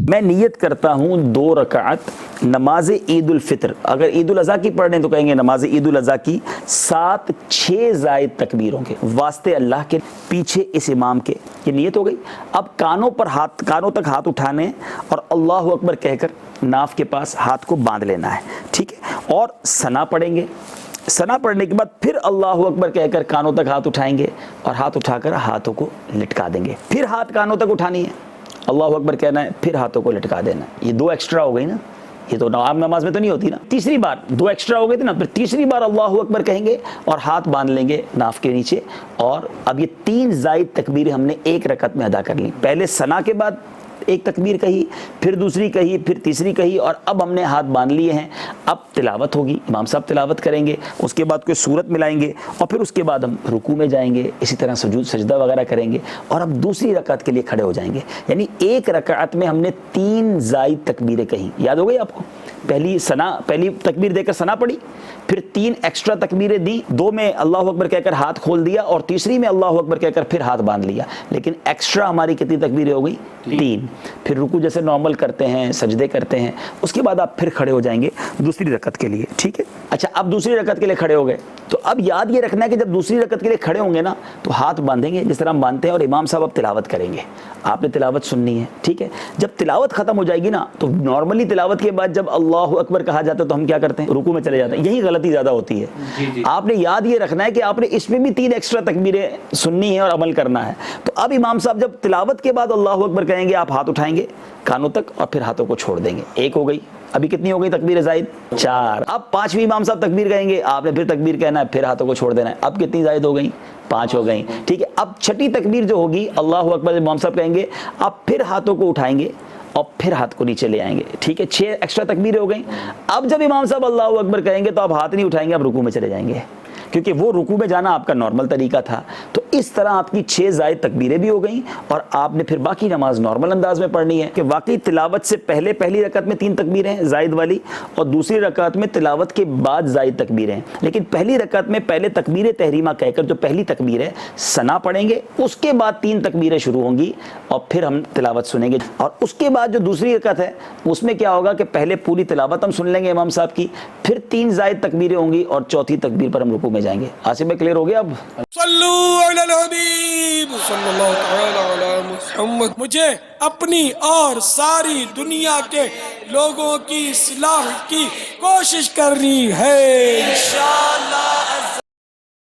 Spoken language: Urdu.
میں نیت کرتا ہوں 2 رکعت نماز عید الفطر، اگر عید الاضحیٰ کی پڑھ رہے ہیں تو کہیں گے نماز عید الاضحیٰ کی 7-6 زائد تکبیروں کے واسطے اللہ کے، پیچھے اس امام کے، یہ نیت ہو گئی۔ اب کانوں تک ہاتھ اٹھانے اور اللہ اکبر کہہ کر ناف کے پاس ہاتھ کو باندھ لینا ہے، ٹھیک ہے، اور ثنا پڑھیں گے۔ ثنا پڑھنے کے بعد پھر اللہ اکبر کہہ کر کانوں تک ہاتھ اٹھائیں گے اور ہاتھ اٹھا کر ہاتھوں کو لٹکا دیں گے، پھر ہاتھ کانوں تک اٹھانی ہے، اللہ اکبر کہنا ہے، پھر ہاتھوں کو لٹکا دینا ہے۔ یہ 2 ایکسٹرا ہو گئی نا، یہ تو عام نماز میں تو نہیں ہوتی نا۔ تیسری بار 2 ایکسٹرا ہو گئے تھے نا، پھر تیسری بار اللہ اکبر کہیں گے اور ہاتھ باندھ لیں گے ناف کے نیچے، اور اب یہ 3 زائد تکبیریں ہم نے ایک رکعت میں ادا کر لی۔ پہلے ثنا کے بعد ایک تکبیر کہی، پھر دوسری کہی، پھر تیسری کہی، اور اب ہم نے ہاتھ باندھ لیے ہیں۔ اب تلاوت ہوگی، امام صاحب تلاوت کریں گے، اس کے بعد کوئی سورت ملائیں گے، اور پھر اس کے بعد ہم رکوع میں جائیں گے، اسی طرح سجدہ وغیرہ کریں گے، اور اب دوسری رکعت کے لیے کھڑے ہو جائیں گے۔ یعنی ایک رکعت میں ہم نے 3 زائد تکبیریں کہیں، یاد ہو گئی آپ کو؟ پہلی تکبیر دے کر ثنا پڑھی، پھر 3 ایکسٹرا تکبیریں دی، 2 میں اللہ اکبر کہہ کر ہاتھ کھول دیا، اور تیسری میں اللہ اکبر کہہ کر پھر ہاتھ باندھ لیا، لیکن ایکسٹرا ہماری کتنی تکبیریں ہو گئی؟ 3۔ پھر رکوع جیسے نارمل کرتے ہیں، سجدے کرتے ہیں، اس کے بعد آپ پھر کھڑے ہو جائیں گے دوسری رکعت کے لیے، ٹھیک ہے؟ اچھا، اب دوسری رکعت کے لیے کھڑے ہو گئے تو اب یاد یہ رکھنا ہے کہ جب دوسری رکعت کے لیے کھڑے ہوں گے نا تو ہاتھ باندھیں گے جس طرح ہم باندھتے ہیں، اور امام صاحب اب تلاوت کریں گے، آپ نے تلاوت سننی ہے، ٹھیک ہے؟ جب تلاوت ختم ہو جائے گی نا تو نارملی تلاوت کے بعد جب اللہ اکبر کہا جاتا ہے تو ہم کیا کرتے ہیں؟ رکوع میں چلے جاتے ہیں۔ یہی غلطی زیادہ ہوتی ہے۔ آپ نے یاد یہ رکھنا ہے کہ آپ نے اس میں بھی 3 ایکسٹرا تکبیریں سننی ہے اور عمل کرنا ہے۔ تو اب امام صاحب جب تلاوت کے بعد اللہ اکبر کہیں گے، آپ ہاتھ اٹھائیں گے کانوں تک اور پھر ہاتھوں کو چھوڑ دیں گے۔ 1 ہو گئی، ابھی کتنی ہو گئی تکبیر زائد؟ 4۔ اب 5ویں امام صاحب تکبیر کہیں گے، آپ نے پھر تکبیر کہنا ہے، پھر ہاتھوں کو چھوڑ دینا ہے۔ اب کتنی زائد ہو گئی؟ 5 ہو گئی، ٹھیک ہے؟ اب 6ٹھی تکبیر جو ہوگی اللہ اکبر امام صاحب کہیں گے، آپ پھر ہاتھوں کو اٹھائیں گے اور پھر ہاتھ کو نیچے لے آئیں گے، ٹھیک ہے؟ 6 ایکسٹرا تکبیریں ہو گئیں۔ اب جب امام صاحب اللہ اکبر کہیں گے تو آپ ہاتھ نہیں اٹھائیں گے، آپ رکوع میں چلے جائیں گے، کیونکہ وہ رکوع میں جانا آپ کا نارمل طریقہ تھا۔ تو اس طرح آپ کی 6 زائد تکبیریں بھی ہو گئیں، اور آپ نے پھر باقی نماز نارمل انداز میں پڑھنی ہے کہ واقعی تلاوت سے پہلے پہلی رکعت میں 3 تکبیریں زائد والی، اور دوسری رکعت میں تلاوت کے بعد زائد تکبیریں، لیکن پہلی رکعت میں پہلے تکبیر تحریمہ کہہ کر جو پہلی تکبیر ہے ثنا پڑھیں گے، اس کے بعد 3 تکبیریں شروع ہوں گی، اور پھر ہم تلاوت سنیں گے، اور اس کے بعد جو دوسری رکعت ہے اس میں کیا ہوگا کہ پہلے پوری تلاوت ہم سن لیں گے امام صاحب کی، پھر 3 زائد تکبیریں ہوں گی، اور چوتھی تکبیر پر ہم رکوع میں جائیں گے۔ آصف میں کلیئر ہو گیا اب؟ صلو علی الحبیب صلی اللہ تعالی علی محمد۔ مجھے اپنی اور ساری دنیا کے لوگوں کی اصلاح کی کوشش کرنی ہے انشاءاللہ۔